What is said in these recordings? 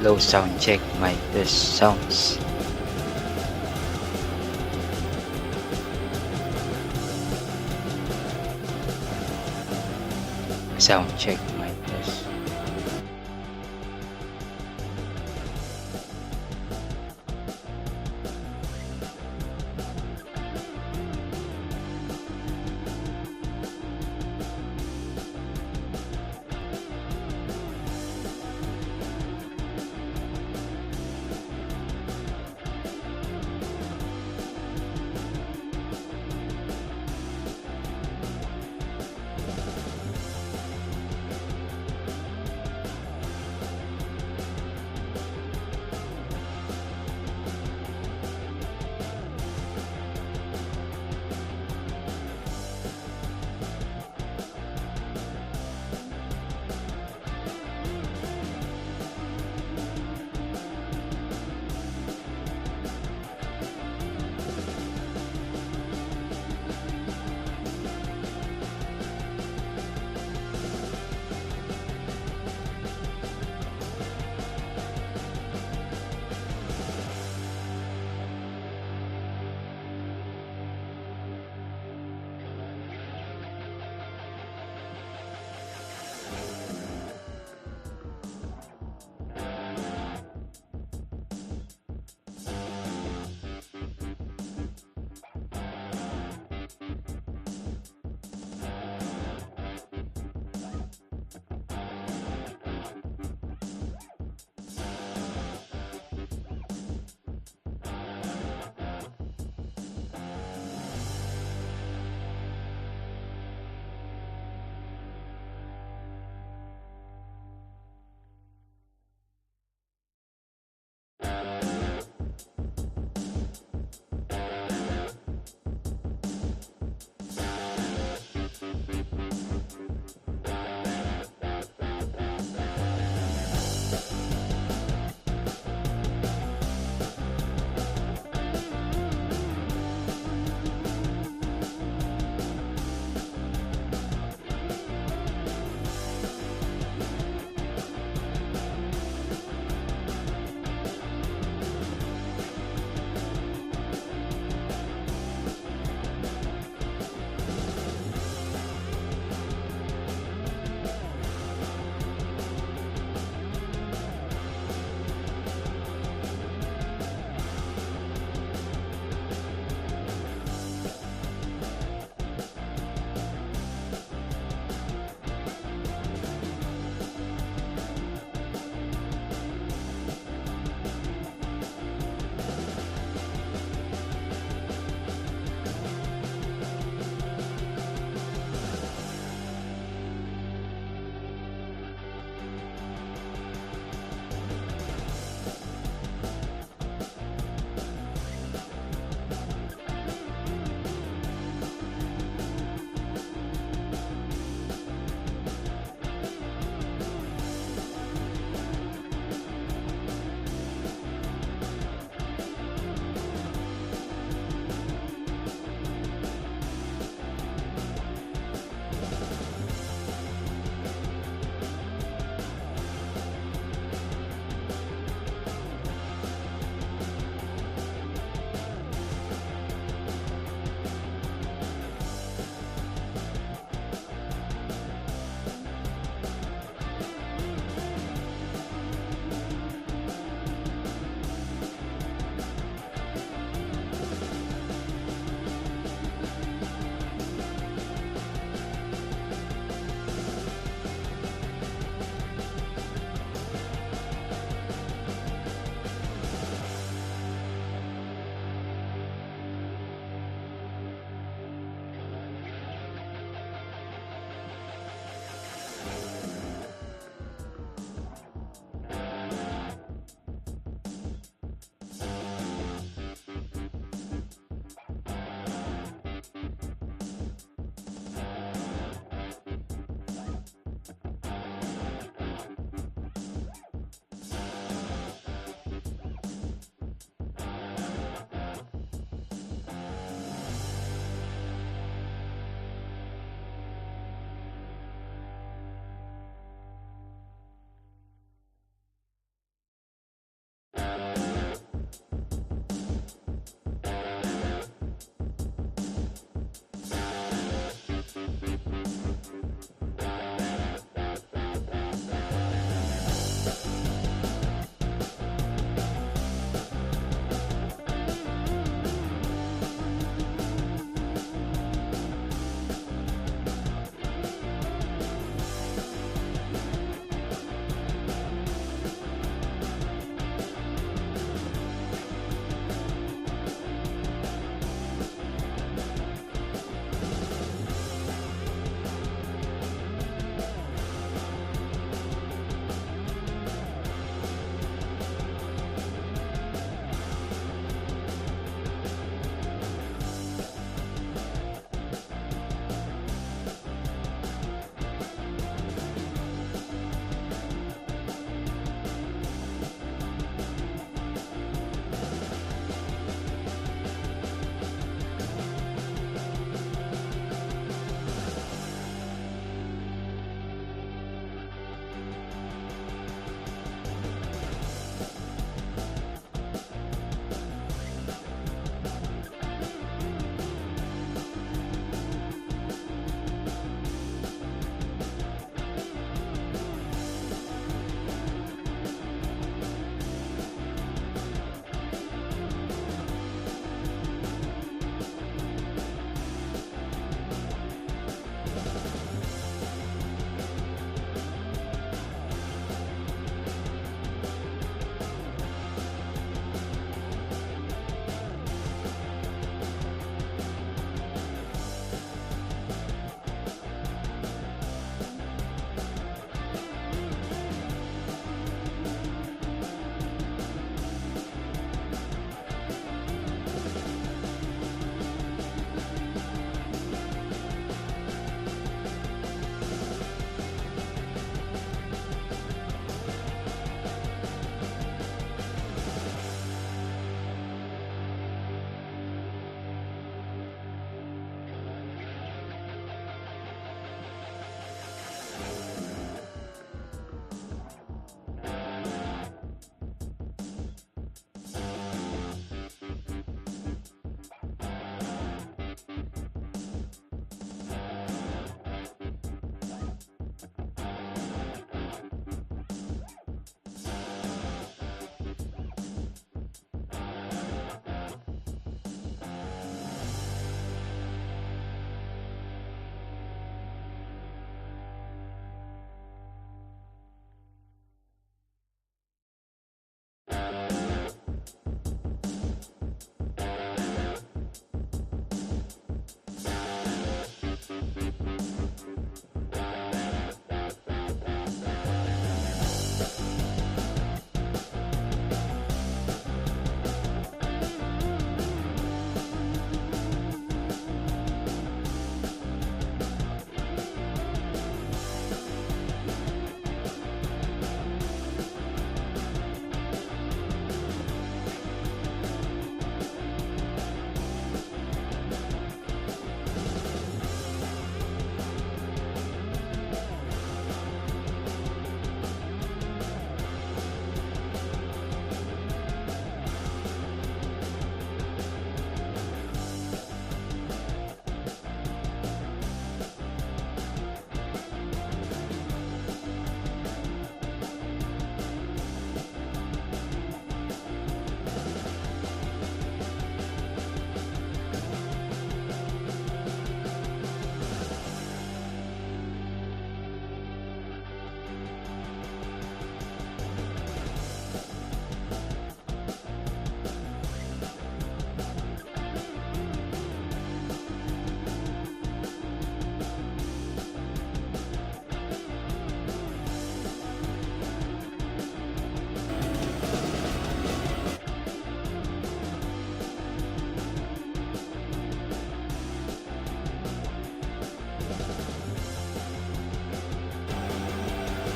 Low sound check my test sounds. Sound check my test.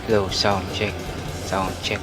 Low sound check. Sound check.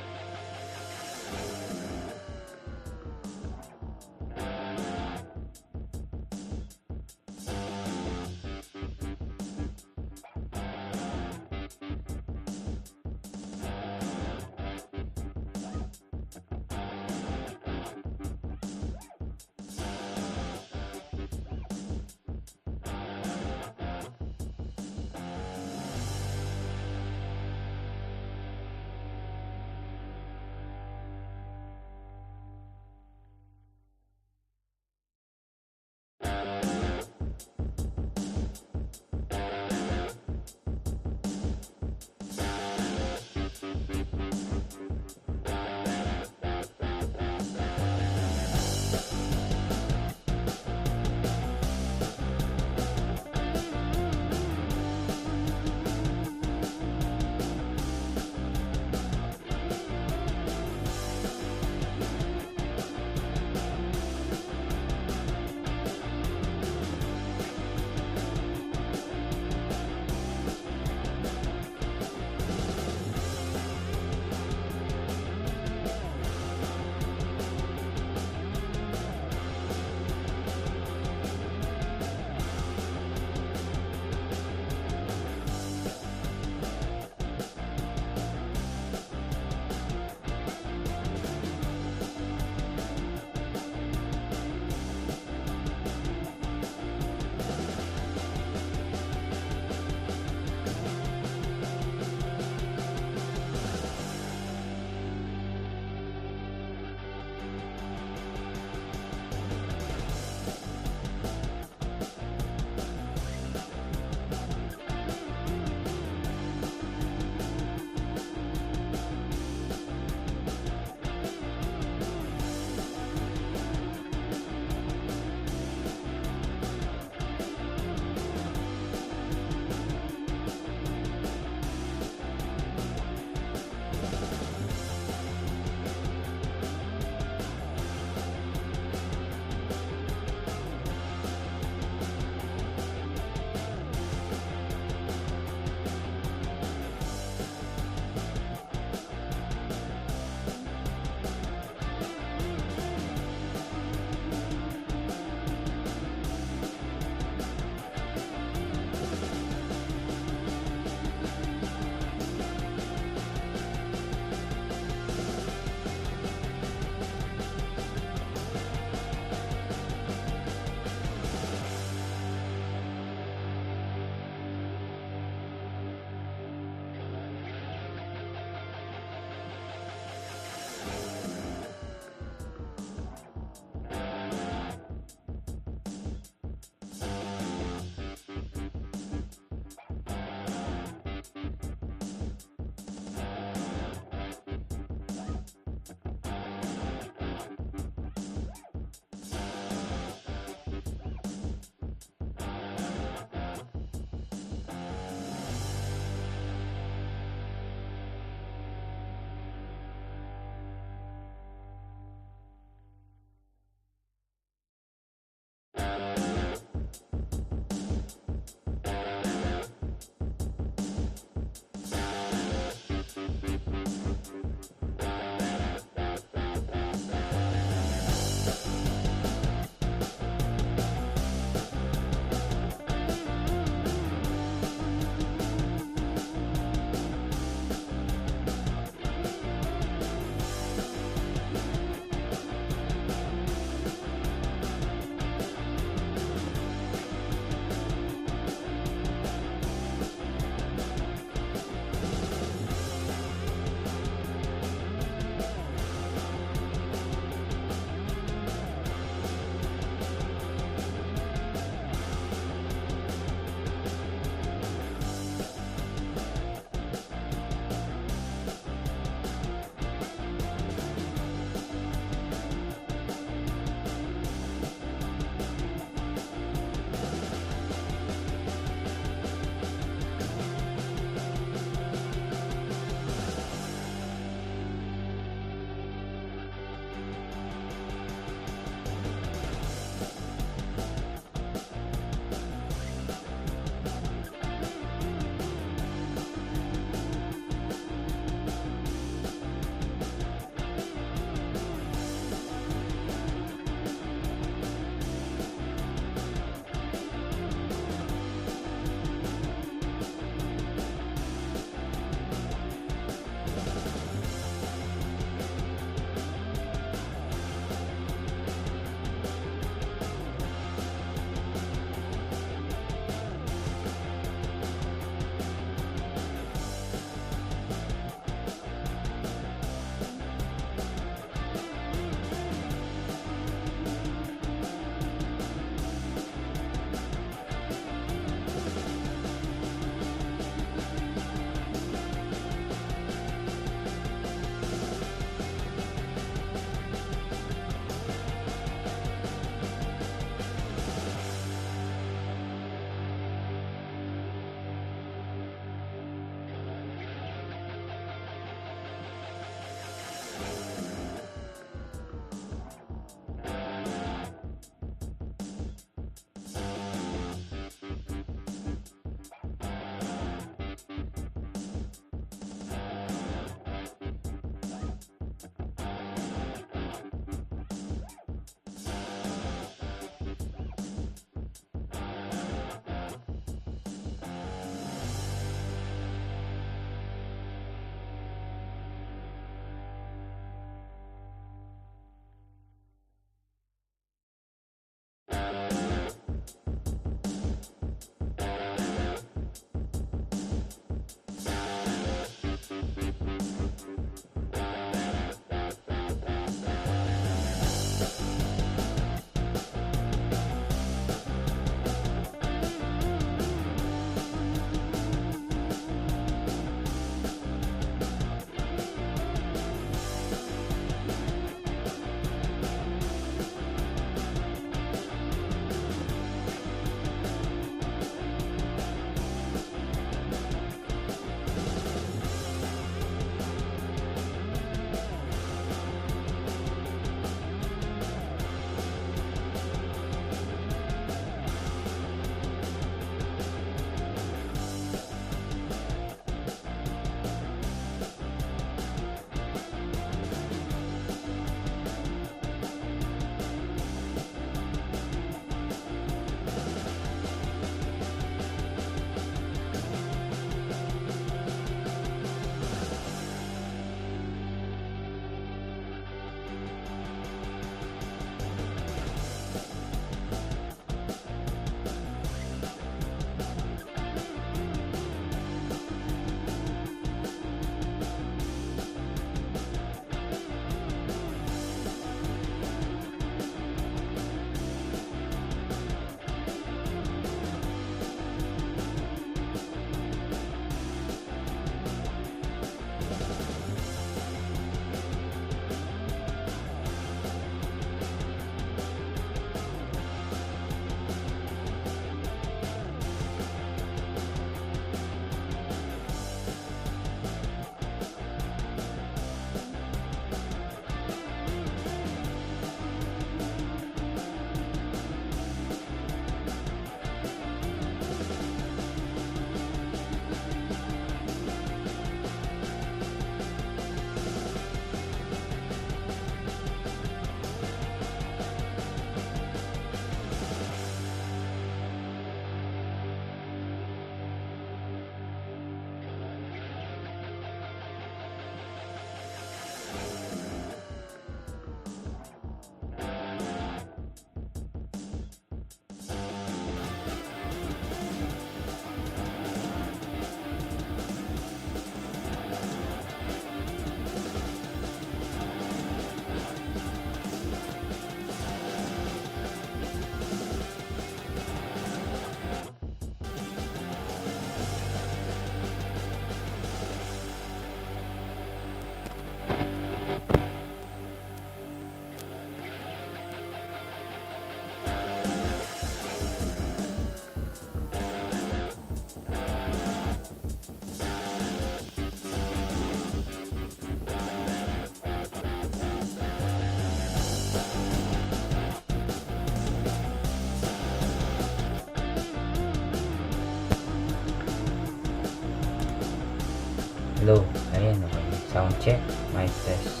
Hello, ayan, okay. Sound check, mic test.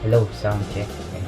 Hello, sound check. Ayan.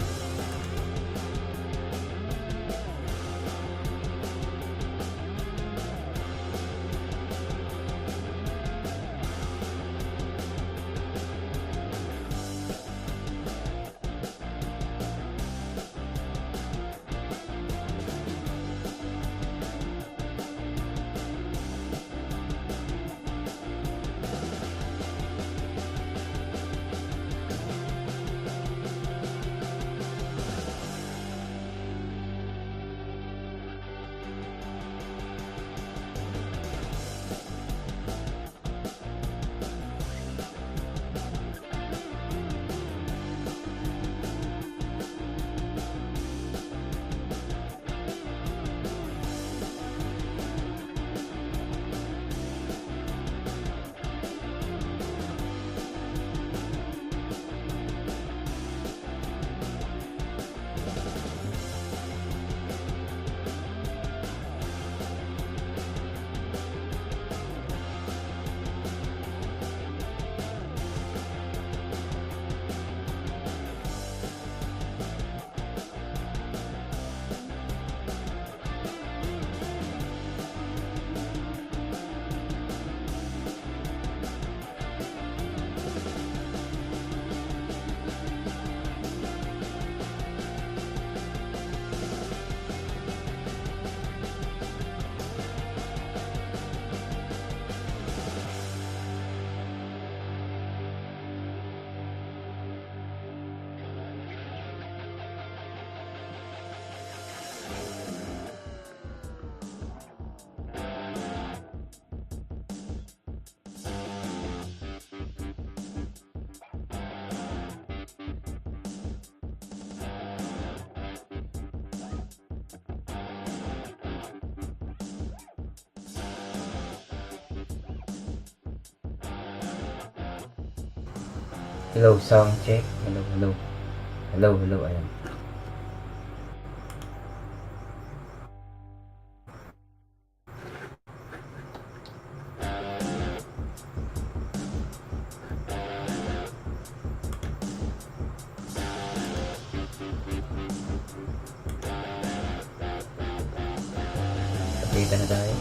Hello, sound check. Hello, hello. Hello, hello, ayan. Pagalitan na tayo.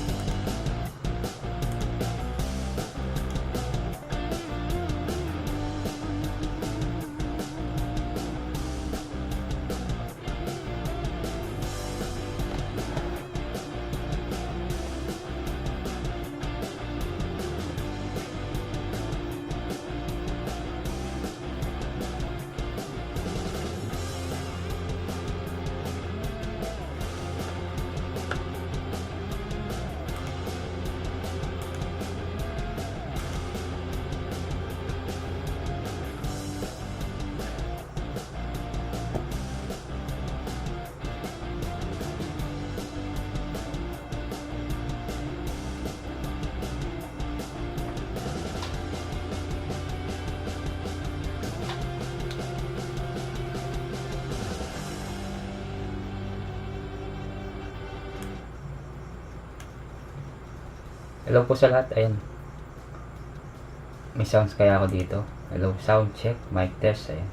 Hello po sa lahat. Ayan. May sounds kaya ako dito. Hello. Sound check. Mic test. Ayan.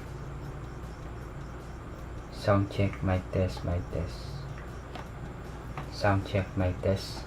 Sound check. Mic test. Mic test. Sound check. Mic test.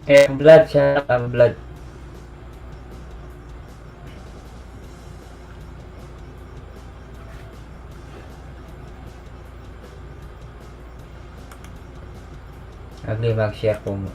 Blood siya, blood. Ugly, mag-share po mo.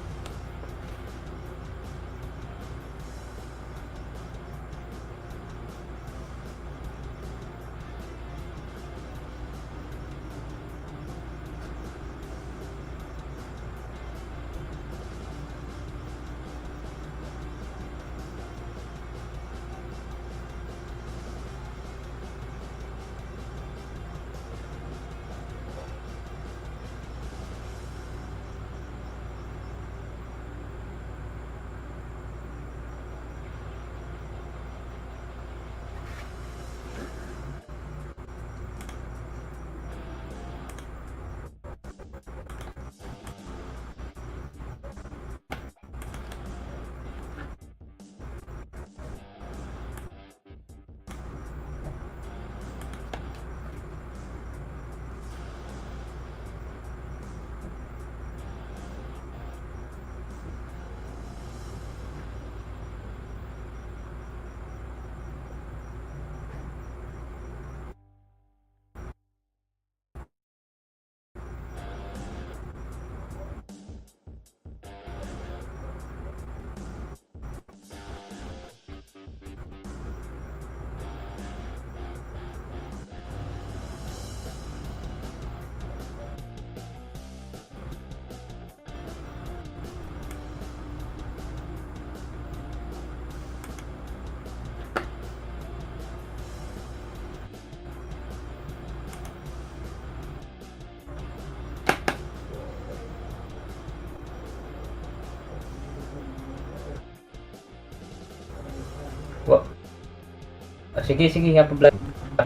Sige, sige, ipa-vlog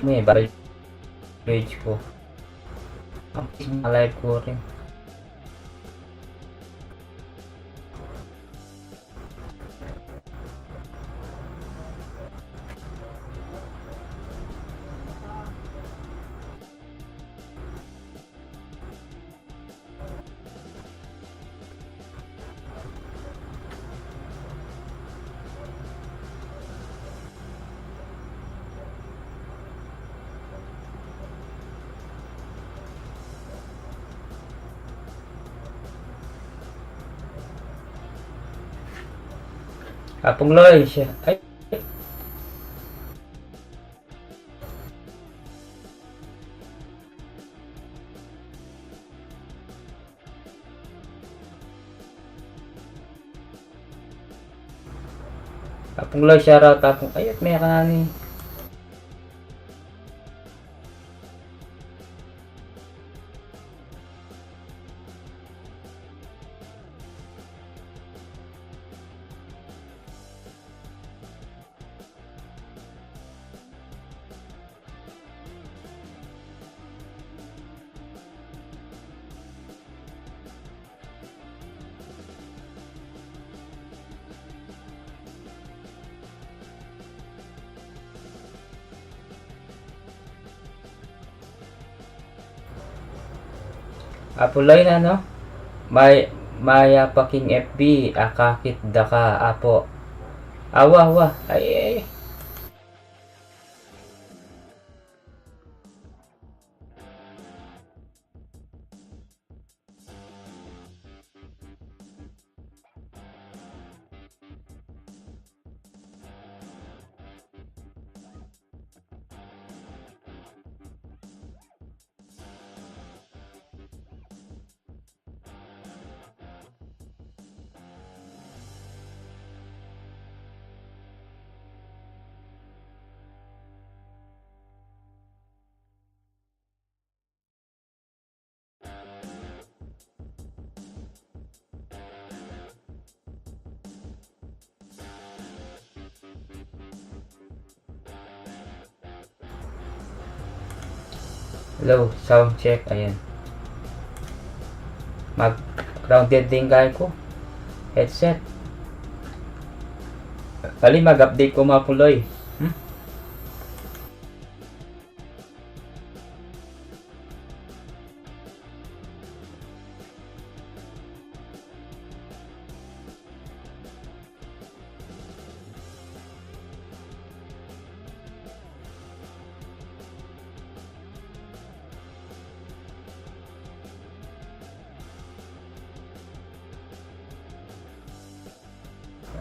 mo eh. Para page ko. Ang live ko rin. Apong Loy siya. Ay, Apong Loy, shoutout Apong. Ay, at may kanani. Apong Loy na, no? Maya paking FB, akakit daka, apo. Awa, awa. Ay, ay. Hello, sound check. Ayan. Mag-grounded din kaya ko. Headset. Kali mag-update ko mga puloy.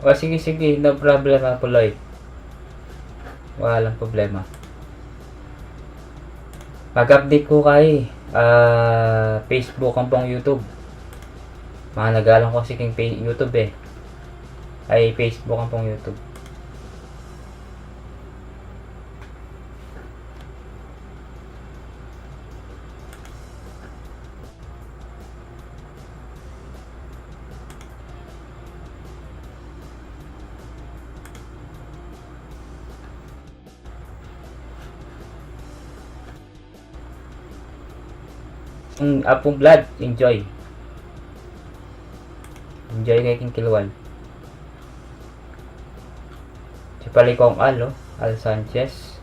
O sige, sige, no problem mga puloy. Walang problema. Mag-update ko kay Facebook ang pang YouTube. Mga nagalang ko kasi king YouTube eh. Ay Facebook ang pang YouTube. Ang Apong Blood, enjoy. Enjoy kay king Kilwan. Si Palikong Al, oh. Al Sanchez.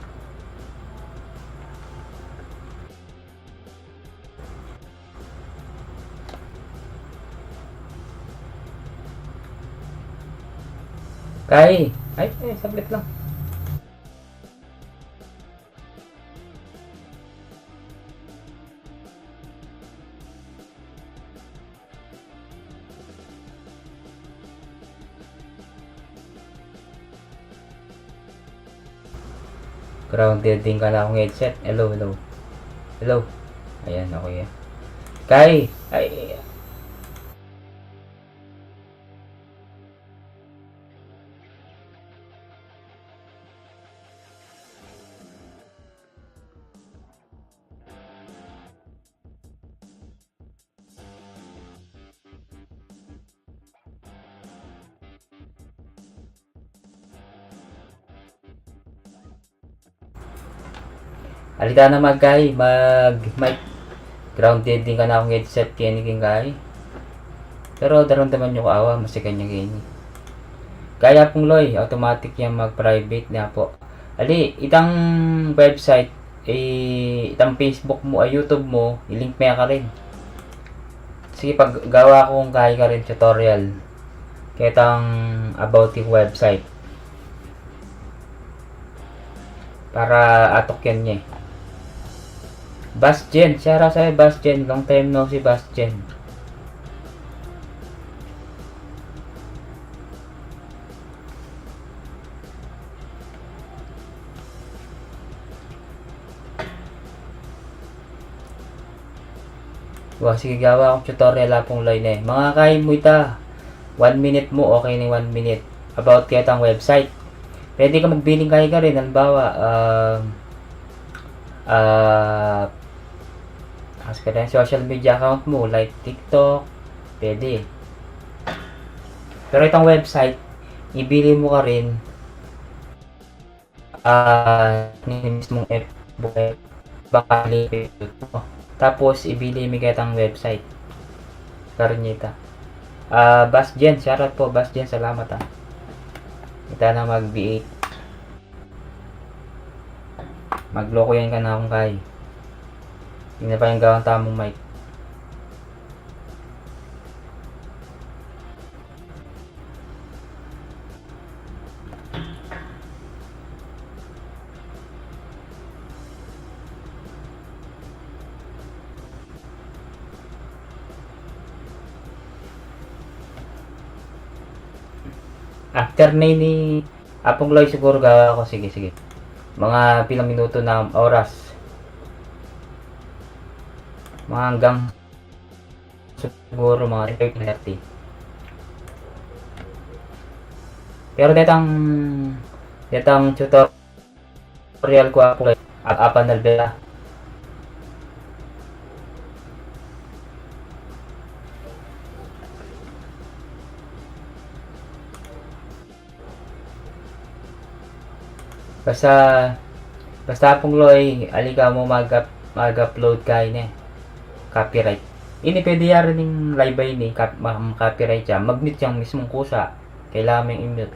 Ay, sablit lang. Grounded din ka na akong headset. Hello, hello. Hello. Ayan, okay. Kai, ay, Alita na magkay, mic grounded din ka na akong headset kini king kay. Pero daron naman yung kaawa, mas kanya kini. Kaya pong loy, automatic yung mag-private na po. Ali, itang website, itang Facebook mo, ay YouTube mo, ilink mo ka rin. Sige, pag gawa kong kaya ka rin tutorial, kaya itang about yung website. Para atok yan niya. Basjen, siya raw sa'yo, Basjen. Long time no si Basjen. Wah, sige gawa akong tutorial apong line eh. Mga kay mo ita. 1 minute mo, okay ni 1 minute. About kaya tang website. Pwede ka magbilling kaya ka rin. Halimbawa, as ka rin social media account mo, like TikTok, pwede. Pero itong website, ibili mo ka rin mismong Facebook, baka lipit mo. Tapos, ibili mo kaya itong website. Karnyita. Basjen, shoutout po, Basjen, salamat ah. Kita na mag B8. Magloko yan ka na akong kay. Hindi na pa yung gawang tamong mic. After ni Apong Loy siguro gawa ako. Sige, sige. Mga pilang minuto na oras. Mga hanggang siguro mga 30. Pero detang tutorial ko ako apan nalbela. Basta pong Loy, alika mo mag-upload kayo na copyright. Ini pwede yaran ng live by ni copyright siya. Mag-mute yung mismong kusa. Kailangan mo yung i-mute.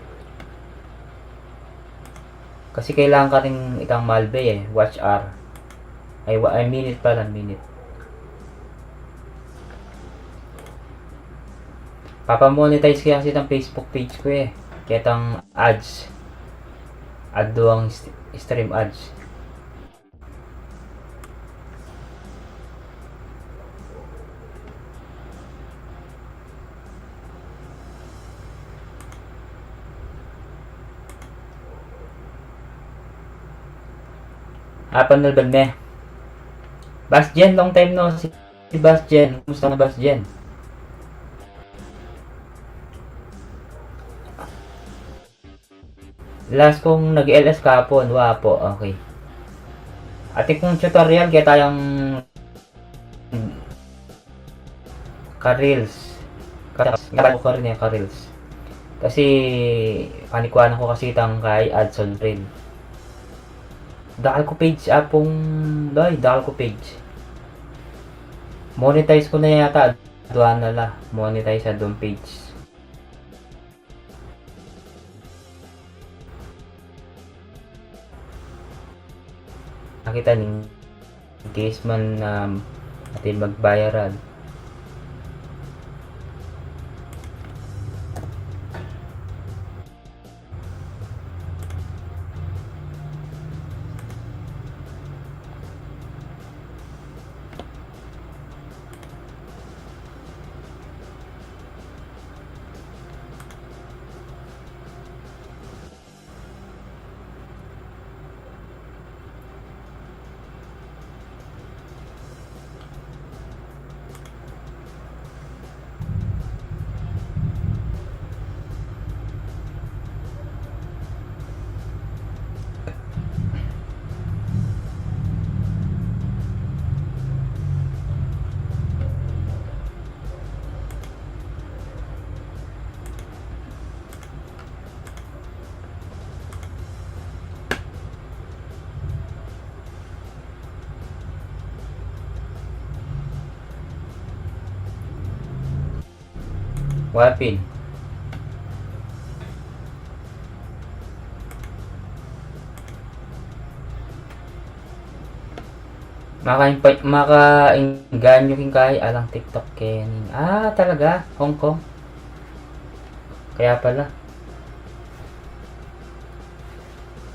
Kasi kailangan ka rin itang malbe eh. Watch R. Ay minute pala, minute. Papamonetize kaya kasi itang Facebook page ko eh. Kaya itang ads. Add doang stream ads. Apan na ba me? Basjen, long time no si Basjen. Kumusta na Basjen? Last kong nag-LS kahapon, wapo, okay. Ate kong tutorial, kaya tayong ka-reels. Kaya ko rin yung ka-reels. Kasi, panikuan ko kasi itang kay Adson Reel. Dahil ko page apong, dahil ko page. Monetize ko na yata, doon na la, monetize sa doon page. Nakita ning case man na atin magbayaran. Wapin. Makainganyo king kay alang TikTok kening. Talaga? Hong Kong? Kaya pala.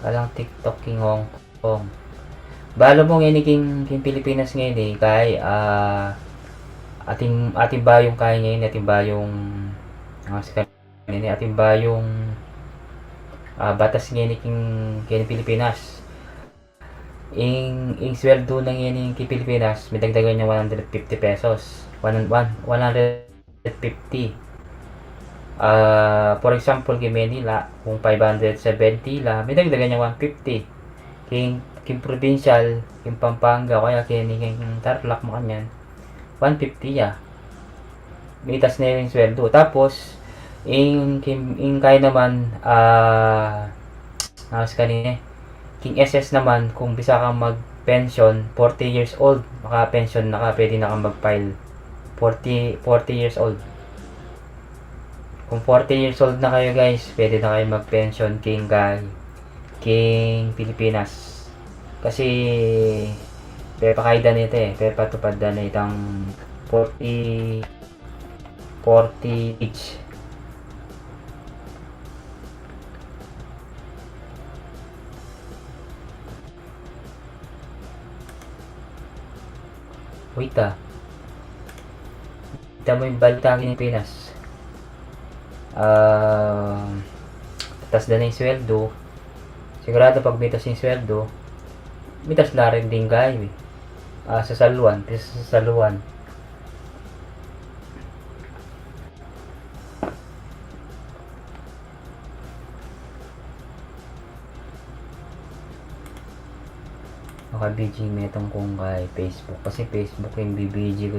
Alang TikTok king Hong Kong. Balo mo ngayon king Pilipinas ngayon kay ating bayong kay ngayon, ating bayong ating bayong batas ngayon king Pilipinas. Ing sweldo ng yan king Pilipinas, may dagdagan niya 150 pesos. 150. For example, kay Manila, kung 570 la, may dagdagan niya 150. King provincial, king Pampanga, kaya king Tarlac mo kanyan, 150 ya. Mitas na yung sweldo. Tapos, ing kaya naman, kanina, king SS naman, kung bisa kang mag-pension, 40 years old, maka-pension na ka, pwede na kang mag-file. 40 years old. Kung 40 years old na kayo guys, pwede na kayo mag-pension king Pilipinas. Kasi, pepakaida nito pepatupad na itang 40 each. Wait kita mo yung balita ng Pilipinas. Tatas na yung sweldo. Sigurado pag mitas yung sweldo, mitas na rin din kayo sa saluan, sa saluan. Naka-BG metong kung kay Facebook. Kasi Facebook yung BBG ko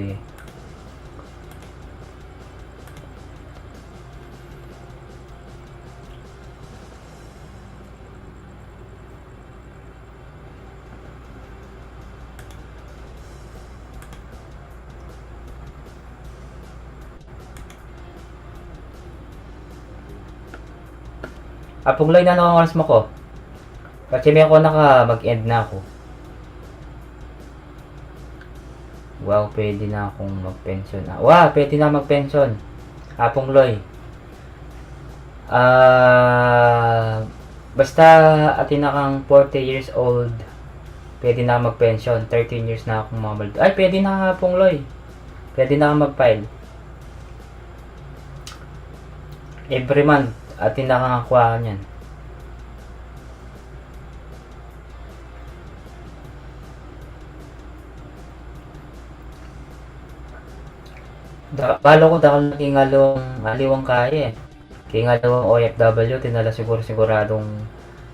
Apong line na oras mo ko. Kasi may ako mag-end na ako. Wow, pwede na akong mag-pension. Pwede na mag-pension. Apong Loy. Basta atin na kang 40 years old, pwede na mag-pension. 13 years na akong mamaldo. Pwede na Apong Loy. Pwede na akong mag-file. Every month, atin na kang akuha niyan. Balo ko dahil aliwang kaya kingalawang OFW, tinala siguradong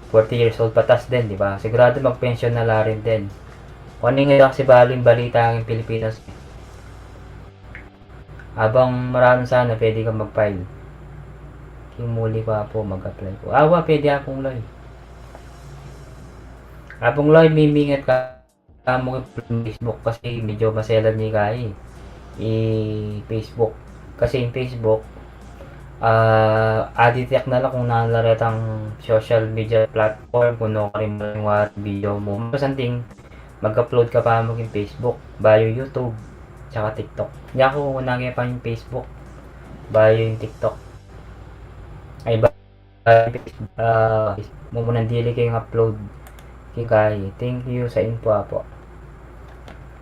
40 years old patas din, di ba? Sigurado mag-pension na la rin din. Kung ano nga kasi baling balita ang Pilipinas. Habang maraming sana pwede kang mag-file. Muli pa po mag-apply ko. Pwede akong Loy. Apong Loy, mimingat ka mo Facebook kasi medyo maselan ni kaya Facebook. Kasi yung Facebook, aditect na lang kung nalaretang social media platform, kung no ka rin yung video mo. Masanting, mag-upload ka pa mo yung Facebook, bio YouTube, tsaka TikTok. Hindi ako unangin pa yung Facebook, bio yung TikTok. Mumunang dili kayong upload kay. Thank you sa info po.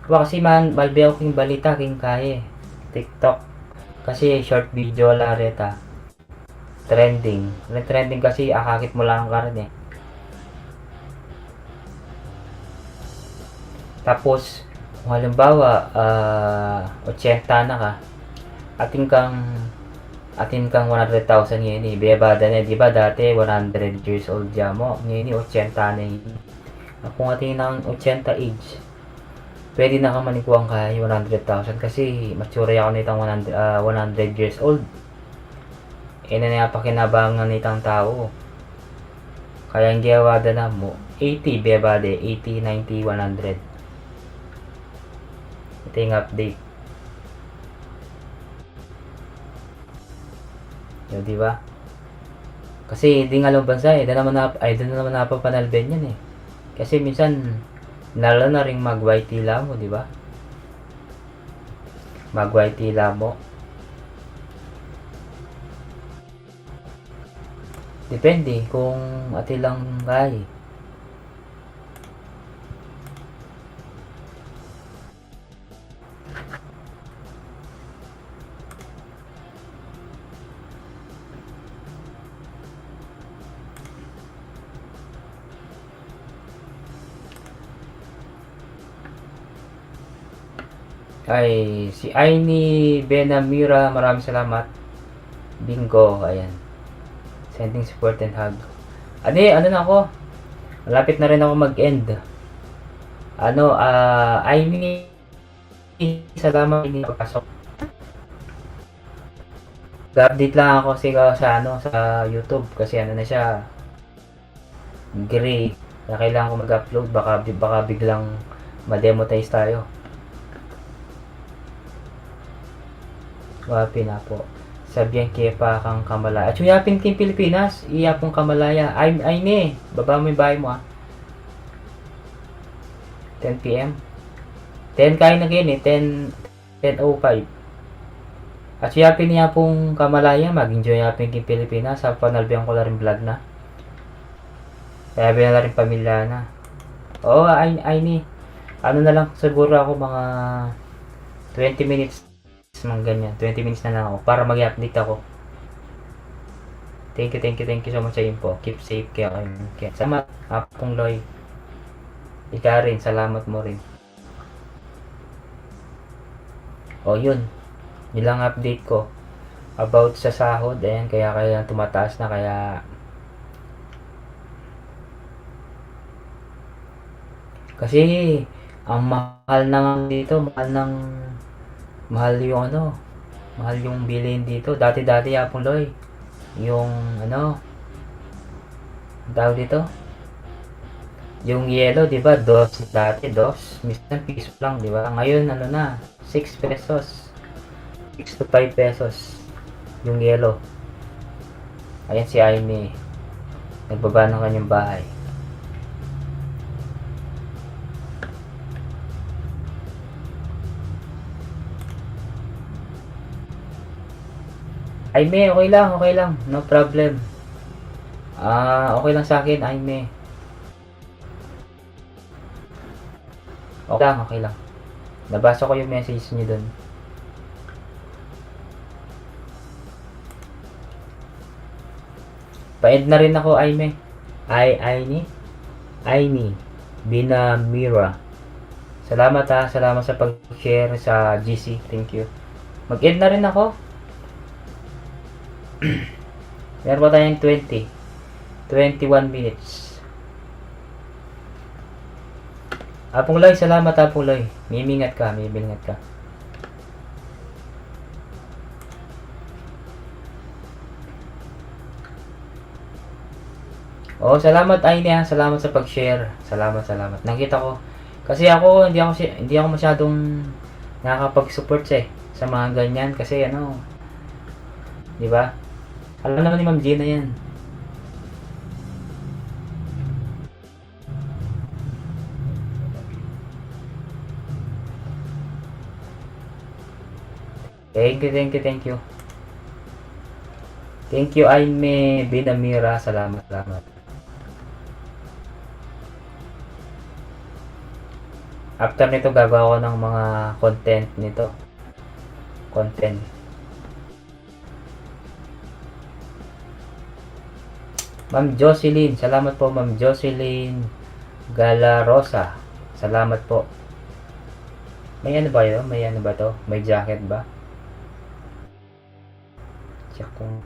Kasi balbi ako king balita king kaya TikTok. Kasi short video la reta. Trending kasi akakit mo lang ka rin Tapos, kung halimbawa, 80 na ka, atin kang 100,000 ngayon bebada na, di ba dati 100 years old mo, ngayon 80 na kung atin ng 80 age, pwede na ka manikuang kaya 100,000 kasi mature ako nitang 100 years old. Na napakinabangan nitang tao. Kaya ang gawada na mo, 80 bebade, 80, 90, 100. Ito yung update. Di ba? Kasi di nga lang bansa eh, doon na naman napapanalben yan eh. Kasi minsan, lalo na rin mag-white tila mo, di ba? Mag-white tila mo. Depende kung atilang kaya. Ay, si Aini Benamira, maraming salamat. Bingo, ayan. Sending support and hug. Ano na ako? Malapit na rin ako mag-end. Aini, salamat ini pagpasok. Ga-update lang ako sa YouTube kasi na siya gray. Na kailangan ko mag-upload baka biglang ma-demonetize tayo. Wapi na po. Sabihan kepa kang kamalaya. At yapin king Pilipinas. Iyapong kamalaya. Ay ne. Baba mo yung bahay mo 10 PM. 10 kain na gini. 10:05. At yapin niya pong kamalaya. Mag-enjoy yapin king Pilipinas. Sa panalbihan ko na rin vlog na. Kaya na rin pamilya na. Oo, ay ne. Ano na lang. Siguro ako mga 20 minutes. Mga ganyan. 20 minutes na lang ako para mag-update ako. Thank you so much sa info. Keep safe kayo. Salamat, Apong Loy. Ika rin, salamat mo rin. O yun. Yun lang update ko. About sa sahod. Ayan, kaya tumataas na. Kaya kasi ang mahal na dito. Mahal yung bilhin dito. Dati Apong Loy. Yung tawag dito. Yung yellow, di ba? Dati, minsan piso lang, di ba? Ngayon, 6 pesos. 6 to 5 pesos. Yung yellow. Ayan si Aimee. Nagbaba ng kanyang bahay. Aimee, okay lang. No problem. Okay lang sa akin, Aimee. Okay lang. Nabasa ko yung message niyo dun. Pa-end na rin ako, Aimee. Aini. Binamira. Salamat Salamat sa pag-share sa GC. Thank you. Mag-end na rin ako. Meron pa tayong 21 minutes. Apong Loy, salamat Apong Loy. Mimingat ka. Salamat Aine Salamat sa pag-share. Salamat. Nakita ko. Kasi hindi ako masyadong nakakapag-support sa mga ganyan kasi 'di ba? Alam naman ni Ma'am Gina yan. Thank you. Thank you, Aime Binamira. Salamat. After nito, gagawa ko ng mga content nito. Ma'am Jocelyn, salamat po Ma'am Jocelyn Galarosa. Salamat po. May ano ba yun? May ano ba to? May jacket ba? Check kung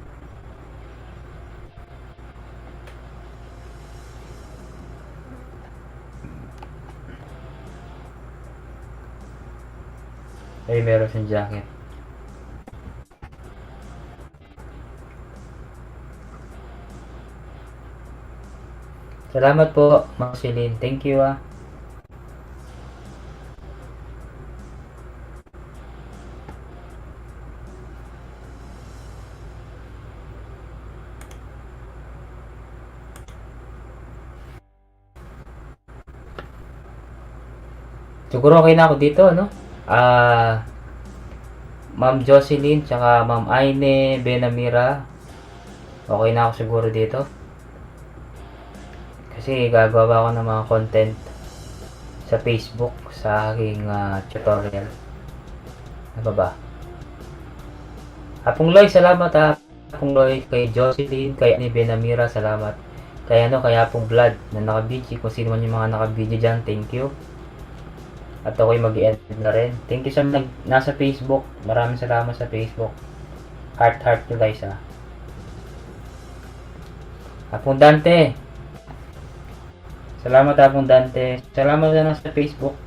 ay meron siyang jacket. Salamat po, Ma'am Celine. Thank you Siguro okay na ako dito, no? Ma'am Jocelyn, tsaka Ma'am Aine Benamira. Okay na ako siguro dito. Kasi gagawa ako ng mga content sa Facebook, sa aking tutorial. Ano ba? Apong Loy, salamat ha. Apong Loy, kay Jocelyn, kay Aine Benamira, salamat. Kay Apong Blood na naka-BG. Kung sino man yung mga naka-BG dyan, thank you. At ako'y mag-i-end na rin. Thank you sa nasa Facebook. Maraming salamat sa Facebook. Heart nyo guys ha. Apong Dante. Salamat Apong Dante. Salamat sa nasa Facebook.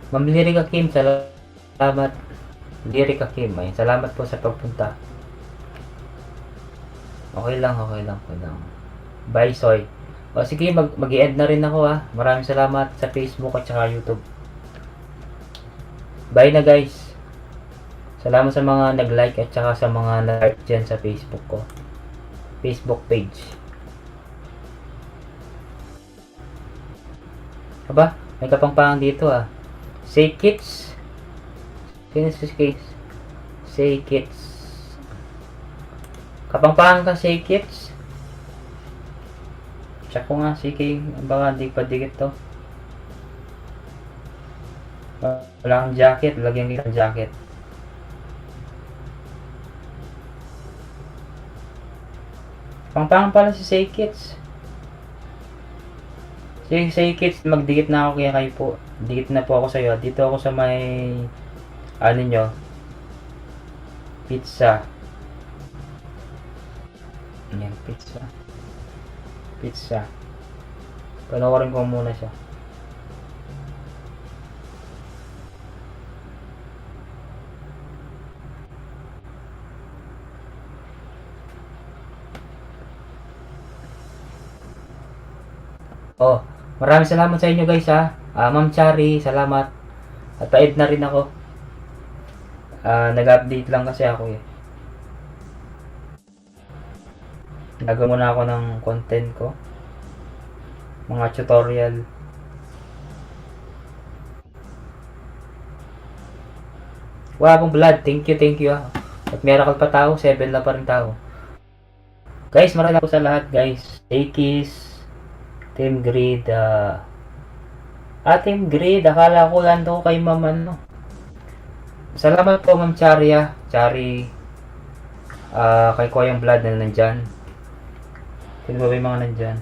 Ma'am Lyrica Kim, salamat. Lyrica Kim, ay, salamat po sa pagpunta. Okay lang. Bye, Soy. O sige, mag-i-end na rin ako ha. Maraming salamat sa Facebook at saka YouTube. Bye na guys. Salamat sa mga nag-like at saka sa mga nag-like dyan sa Facebook ko. Facebook page. Aba, may kapangpangan dito ah. Say Kids. Sino si Kids? Say Kids. Kapangpangan ka Say Kids. Check ko nga si King. Baka di pa dikit to. Wala kang jacket. Lagyan kita ng jacket. Kapangpangan pala si Say Kids. Say Kids, magdikit na ako kaya kayo po. Dikit na po ako sa iyo. Dito ako sa may ano nyo, pizza. Yan, pizza. Panoorin ko muna siya. Oh, maraming salamat sa inyo guys ha. Ma'am Chari, salamat. At pa-end na rin ako. Nag-update lang kasi ako eh. Nagawa muna ako ng content ko. Mga tutorial. Wow, Apong Blood. Thank you ha. At meron pa tao, 7 na pa rin tao. Guys, maraming po sa lahat guys. Akis, Team Grid, Team Grid, akala ko lando kay Ma'am ano. Salamat po Ma'am Chari. Kay Koyang Blood na nandyan. Sino ba yung mga nandyan?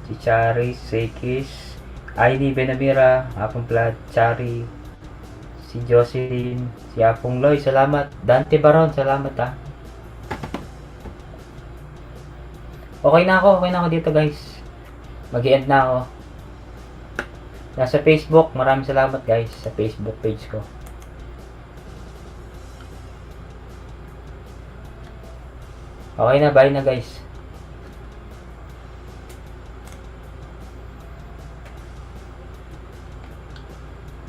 Si Chari, Sekis, Aini Benamira, Apong Blood, Chari, si Jocelyn, si Apong Loy, salamat. Dante Baron, salamat ha. Okay na ako dito guys. Mag-i-end na ako. Nasa Facebook, maraming salamat guys sa Facebook page ko. Okay na, bye na guys.